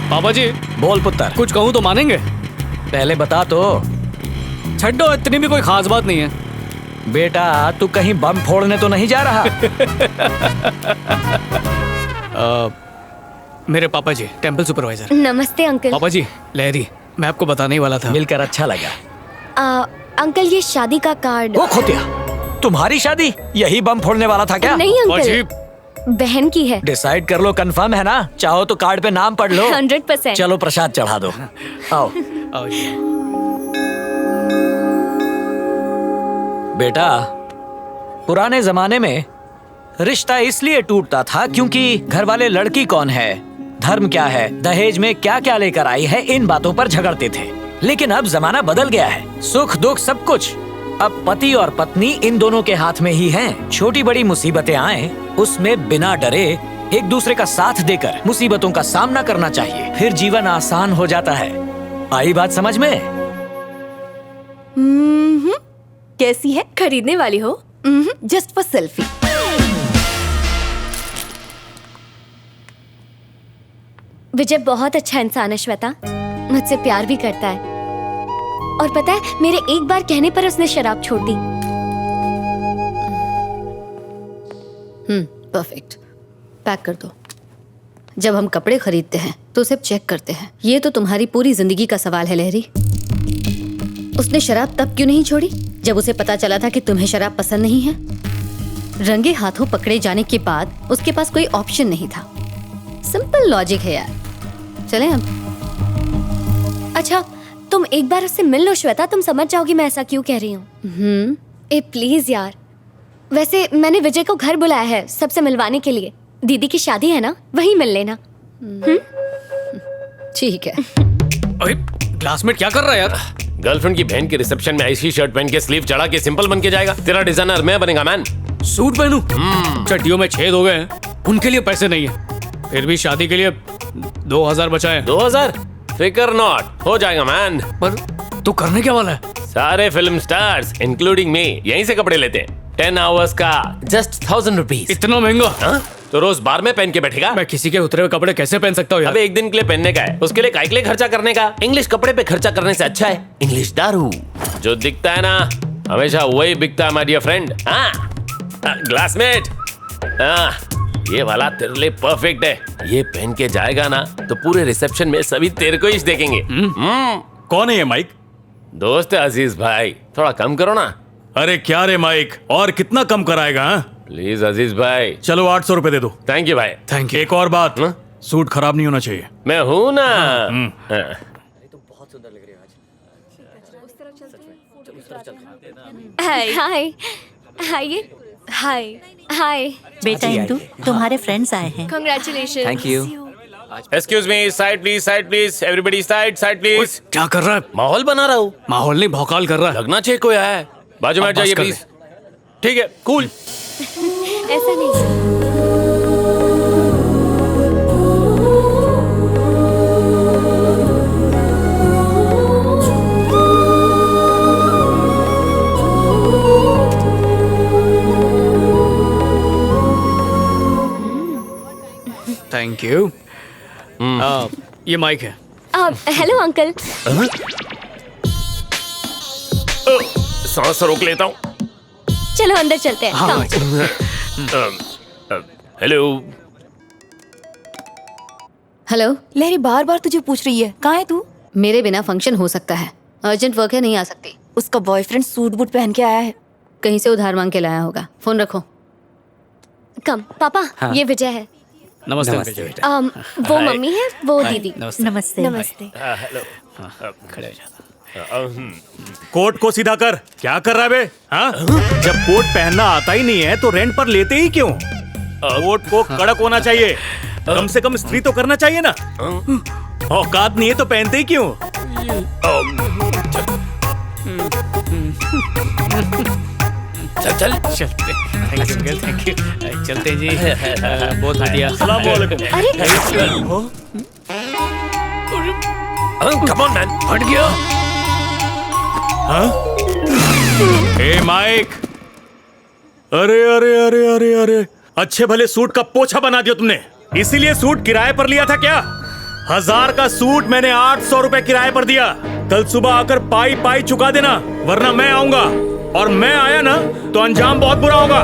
पापा जी बोल पुत्र। कुछ कहूँ तो मानेंगे? पहले बता तो। छड्डो, इतनी भी कोई खास बात नहीं है। बेटा तू कहीं बम फोड़ने तो नहीं जा रहा? मेरे पापा जी टेंपल सुपरवाइजर। नमस्ते अंकल। पापा जी लहरी, मैं आपको बताने ही वाला था। मिलकर अच्छा लगा। अंकल ये शादी का कार्ड। वो खोतिया, तुम्हारी शादी? यही बम फोड़ने वाला था क्या? नहीं अंकल, बहन की है। डिसाइड कर लो, कंफर्म है ना? चाहो तो कार्ड पे नाम पढ़ लो। 100%। चलो प्रसाद चढ़ा दो। आओ। बेटा, पुराने जमाने में रिश्ता इसलिए टूटता था क्योंकि घर वाले लड़की कौन है, धर्म क्या है, दहेज में क्या क्या लेकर आई है, इन बातों पर झगड़ते थे। लेकिन अब जमाना बदल गया है, सुख दुख सब कुछ अब पति और पत्नी इन दोनों के हाथ में ही हैं। छोटी बड़ी मुसीबतें आए उसमें बिना डरे एक दूसरे का साथ देकर मुसीबतों का सामना करना चाहिए, फिर जीवन आसान हो जाता है। आई बात समझ में? कैसी है? खरीदने वाली हो? Just for selfie. विजय बहुत अच्छा इंसान है श्वेता, मुझसे प्यार भी करता है और पता है मेरे एक बार कहने पर उसने शराब छोड़ दी। परफेक्ट। पैक कर दो। जब हम कपड़े खरीदते हैं तो सिर्फ चेक करते हैं। ये तो तुम्हारी पूरी जिंदगी का सवाल है लहरी। उसने शराब तब क्यों नहीं छोड़ी जब उसे पता चला था कि तुम्हें शराब पसंद नहीं है? रंगे हाथों पकड़े जाने के बाद उसके पास कोई ऑप्शन नहीं था। सिंपल लॉजिक है यार। चलें हम? अच्छा तुम एक बार उससे मिल लो श्वेता, तुम समझ जाओगी मैं ऐसा क्यों कह रही हूँ। ए प्लीज यार। वैसे मैंने विजय को घर बुलाया है सबसे मिलवाने के लिए। दीदी की शादी है ना, वहीं मिल लेना। ठीक है। अरे क्लासमेट क्या कर रहा है यार? गर्लफ्रेंड की बहन के रिसेप्शन में ऐसी शर्ट पहन के स्लीव चढ़ा के सिंपल बन के जाएगा? तेरा डिजाइनर मैं बनेगा मैन। सूट पहनूं? चड्डियों में छेद हो गए हैं, उनके लिए पैसे नहीं है, फिर भी शादी के लिए 2000 बचाए। 2000? फिकर नॉट, हो जाएगा मैन। पर तू करने क्या वाला है? सारे फिल्म स्टार्स इंक्लूडिंग मी यहीं से कपड़े लेते हैं। 10 आवर्स का जस्ट 1000 रुपीज। इतना महंगा? तो रोज बार में पहन के बैठेगा? मैं किसी के उतरे हुए कपड़े कैसे पहन सकता हूँ यार? अबे एक दिन के लिए पहनने का है, उसके लिए काय के लिए खर्चा करने का? इंग्लिश कपड़े पे खर्चा करने से अच्छा है इंग्लिश दारू। जो दिखता है ना हमेशा वही बिकता है माय डियर फ्रेंड। ग्लासमेट, ये वाला तेरे लिए परफेक्ट है। ये पहन के जाएगा ना तो पूरे रिसेप्शन में सभी तेरे को ही देखेंगे। कौन है ये माइक? दोस्त है अजीज भाई, थोड़ा कम करो ना। अरे क्या रे माइक, और कितना कम कराएगा? प्लीज अजीज भाई। चलो 800 रुपए दे दो। थैंक यू भाई। Thank you. एक और बात, सूट खराब नहीं होना चाहिए। मैं हूँ ना। हाय हाय हाय हाय हाय। बेटा इंदु, तुम्हारे फ्रेंड्स आए हैं। Congratulations. Thank you. Excuse me, side please, everybody side please. क्या कर रहा है? माहौल बना रहा हूँ। माहौल नहीं, भौकाल कर रहा है। लगना चाहिए कोई आया है। बाजू में हट जाइए प्लीज। ठीक है, कूल। ऐसा नहीं। Thank you. ये माइक है। Hello uncle. सांस रोक लेता हूँ। चलो अंदर चलते हैं। हाँ, हेलो। हेलो। लहरी बार बार तुझे पूछ रही है, कहाँ है तू? मेरे बिना फंक्शन हो सकता है, अर्जेंट वर्क है, नहीं आ सकती। उसका बॉयफ्रेंड सूट बूट पहन के आया है, कहीं से उधार मांग के लाया होगा। फोन रखो। कम पापा। हाँ। ये विजय है। नमस्ते। वो मम्मी है, वो दीदी। नमस्ते। नमस्ते। हेलो। खड़े हो जाओ। कोट को सीधा कर। क्या कर रहा है बे? हाँ? जब कोट पहनना आता ही नहीं है तो रेंट पर लेते ही क्यों? कोट को कड़क होना चाहिए, कम से कम इस्त्री तो करना चाहिए ना। औकात नहीं है तो पहनते ही क्यों? चल चलते। Thank you. चलते जी। बहुत बढ़िया। अस्सलाम वालेकुम। कम ऑन मैन, हट गया। ए माइक, अरे अरे अरे अरे अरे, अच्छे भले सूट का पोछा बना दिया तुमने। इसीलिए सूट किराए पर लिया था क्या? 1000 का सूट मैंने 800 रुपए किराए पर दिया। कल सुबह आकर पाई पाई चुका देना, वरना मैं आऊंगा, और मैं आया ना तो अंजाम बहुत बुरा होगा।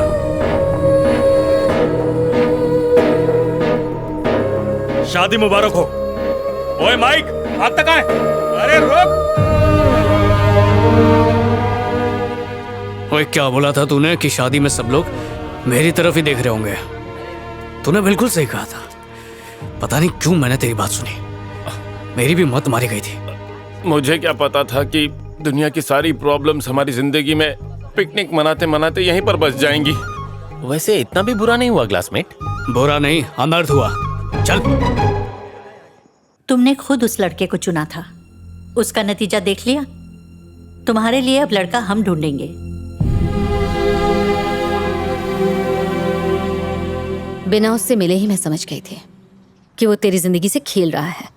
शादी मुबारक हो। ओए माइक, हाथ तक आए। अरे रुक। ओए क्या बोला था तूने कि शादी में सब लोग मेरी तरफ ही देख रहे होंगे? तूने बिल्कुल सही कहा था। पता नहीं क्यों मैंने तेरी बात सुनी, मेरी भी मत मारी गई थी। मुझे क्या पता था कि दुनिया की सारी प्रॉब्लम्स हमारी जिंदगी में पिकनिक मनाते मनाते यहीं पर बच जाएंगी। वैसे इतना भी बुरा नहीं हुआ क्लासमेट। बुरा नहीं, अनर्थ हुआ। चल। तुमने खुद उस लड़के को चुना था, उसका नतीजा देख लिया। तुम्हारे लिए अब लड़का हम ढूंढेंगे। बिना उससे मिले ही मैं समझ गई थी कि वो तेरी जिंदगी से खेल रहा है।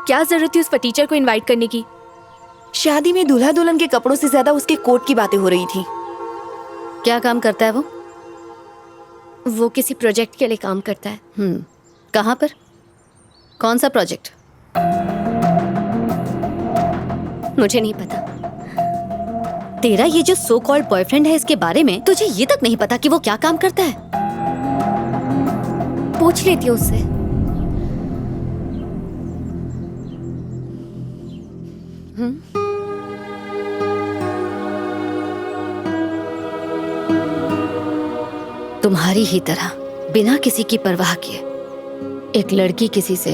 क्या जरूरत थी उस पर टीचर को इनवाइट करने की? शादी में दूल्हा दुल्हन के कपड़ों से ज्यादा उसके कोट की बातें हो रही थी। क्या काम करता है वो? वो किसी प्रोजेक्ट के लिए काम करता है। कहाँ पर? कौन सा प्रोजेक्ट? मुझे नहीं पता। तेरा ये जो सो कॉल्ड बॉयफ्रेंड है, इसके बारे में तुझे ये तक नहीं पता कि वो क्या काम करता है? पूछ लेती हूँ उससे। तुम्हारी ही तरह बिना किसी की परवाह किए एक लड़की किसी से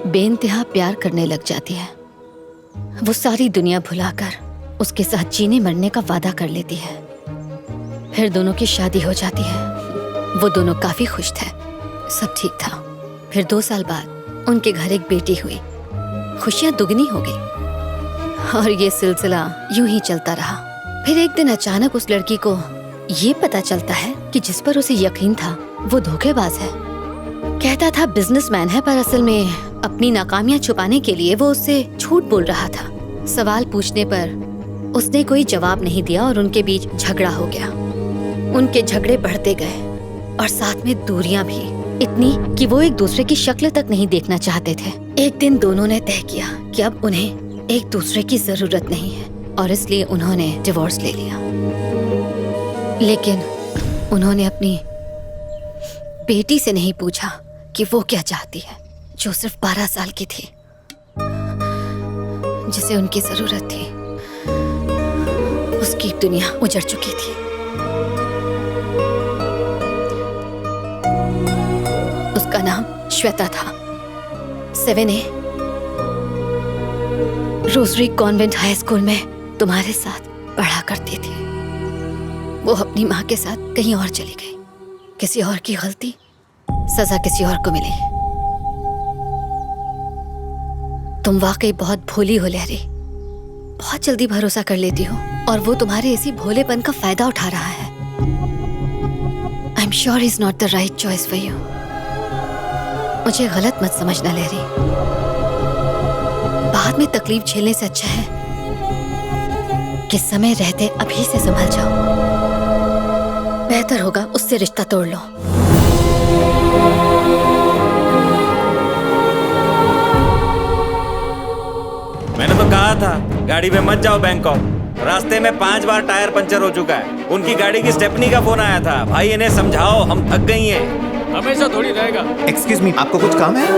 बेइंतहा प्यार करने लग जाती है। वो सारी दुनिया भुलाकर उसके साथ जीने मरने का वादा कर लेती है। फिर दोनों की शादी हो जाती है। वो दोनों काफी खुश थे, सब ठीक था। फिर 2 साल बाद उनके घर एक बेटी हुई। खुशियां दुगनी हो गई और ये सिलसिला यूं ही चलता रहा। फिर एक दिन अचानक उस लड़की को ये पता चलता है कि जिस पर उसे यकीन था वो धोखेबाज है। कहता था बिजनेसमैन है, पर असल में अपनी नाकामियां छुपाने के लिए वो उससे झूठ बोल रहा था। सवाल पूछने पर उसने कोई जवाब नहीं दिया और उनके बीच झगड़ा हो गया। उनके झगड़े बढ़ते गए और साथ में दूरियां भी, इतनी कि वो एक दूसरे की शक्ल तक नहीं देखना चाहते थे। एक दिन दोनों ने तय किया कि अब उन्हें एक दूसरे की जरूरत नहीं है और इसलिए उन्होंने डिवोर्स ले लिया। लेकिन उन्होंने अपनी बेटी से नहीं पूछा कि वो क्या चाहती है, जो सिर्फ 12 साल की थी, जिसे उनकी जरूरत थी। उसकी दुनिया उजड़ चुकी थी। उसका नाम श्वेता था। 7A rosary convent high school में तुम्हारे साथ पढ़ा करती थी। वो अपनी माँ के साथ कहीं और चली गई। किसी और की गलती, सजा किसी और को मिली। तुम वाकई बहुत भोली हो लहरी, बहुत जल्दी भरोसा कर लेती हो और वो तुम्हारे इसी भोलेपन का फायदा उठा रहा है। I am sure is not the right choice for you. मुझे गलत मत समझना लहरी, बाद में तकलीफ झेलने से अच्छा है कि समय रहते अभी से संभल जाओ। बेहतर होगा उससे रिश्ता तोड़ लो। मैंने तो कहा था गाड़ी में मत जाओ बैंकॉक। रास्ते में 5 बार टायर पंचर हो चुका है। उनकी गाड़ी की स्टेपनी का फोन आया था। भाई इन्हें समझाओ, हम थक गई हैं। हमेशा थोड़ी रहेगा। एक्सक्यूज मी, आपको कुछ काम है?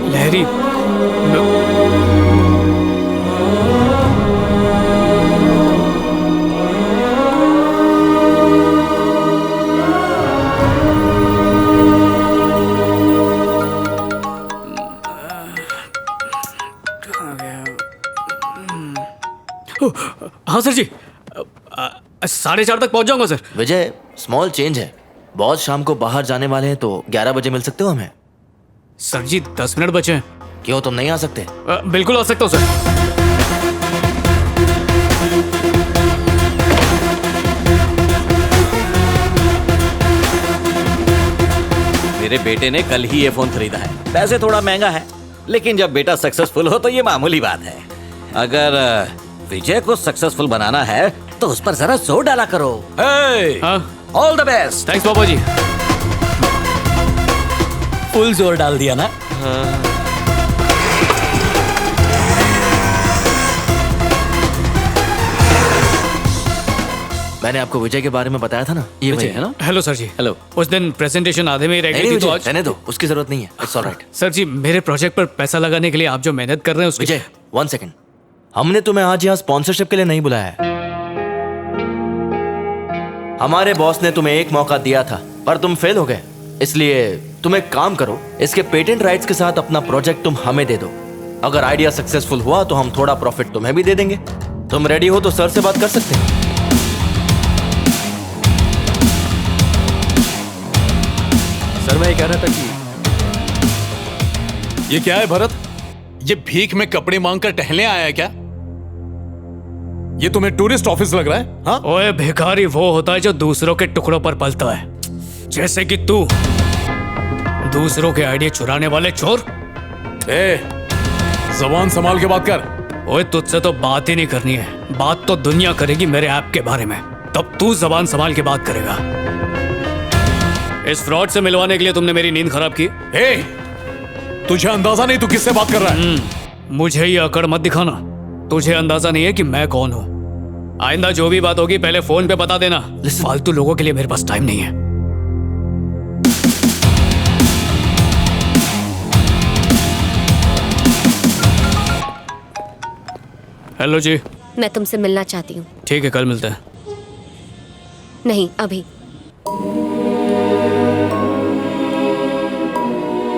लहरी, हाँ सर जी, 4:30 तक पहुंच जाऊंगा सर। विजय, स्मॉल चेंज है। बॉस शाम को बाहर जाने वाले हैं, तो 11 बजे मिल सकते हो हमें? सर जी 10 मिनट बचे हैं। क्यों, तुम नहीं आ सकते? बिल्कुल आ सकता हूँ सर। मेरे बेटे ने कल ही ये फोन खरीदा है। वैसे थोड़ा महंगा है, लेकिन जब बेटा सक्सेसफुल हो तो ये मामूली बात है। अगर विजय को सक्सेसफुल बनाना है तो उस पर जरा जोर डाला करो। All the best. थैंक्स पापा जी। फुल जोर डाल दिया ना। मैंने आपको विजय के बारे में बताया था ना, ये वही है ना। हेलो सर जी। हेलो। उस दिन प्रेजेंटेशन आधे में ही रह गई थी तो आज। रहने दो, उसकी जरूरत नहीं है। It's alright. सर जी, मेरे प्रोजेक्ट पर पैसा लगाने के लिए आप जो मेहनत कर रहे हैं उसके विजय 1 सेकंड, हमने तुम्हें आज यहाँ स्पॉन्सरशिप के लिए नहीं बुलाया है। हमारे बॉस ने तुम्हें एक मौका दिया था पर तुम फेल हो गए, इसलिए तुम एक काम करो, इसके पेटेंट राइट्स के साथ अपना प्रोजेक्ट तुम हमें दे दो। अगर आइडिया सक्सेसफुल हुआ तो हम थोड़ा प्रॉफिट तुम्हें भी दे देंगे। तुम रेडी हो तो सर से बात कर सकते हैं। सर मैं ये कह रहा था कि ये क्या है भरत, ये भीख में कपड़े मांगकर टहलने आया है क्या? ये तुम्हें टूरिस्ट ऑफिस लग रहा है? हाँ? ओए भिखारी वो होता है जो दूसरों के टुकड़ों पर पलता है, जैसे कि तू। दूसरों के आइडिया चुराने वाले चोर। जबान संभाल के बात कर। ओए तुझसे तो बात ही नहीं करनी है, बात तो दुनिया करेगी मेरे ऐप के बारे में, तब तू जबान संभाल के बात करेगा। इस फ्रॉड से मिलवाने के लिए तुमने मेरी नींद खराब की। तुझे अंदाजा नहीं तू किससे बात कर रहा है? मुझे ये अकड़ मत दिखाना। तुझे अंदाजा नहीं है कि मैं कौन हूं। आइंदा जो भी बात होगी पहले फोन पे बता देना। फालतू लोगों के लिए मेरे पास टाइम नहीं है। हेलो जी। मैं तुमसे मिलना चाहती हूँ। ठीक है, कल मिलते हैं। नहीं, अभी।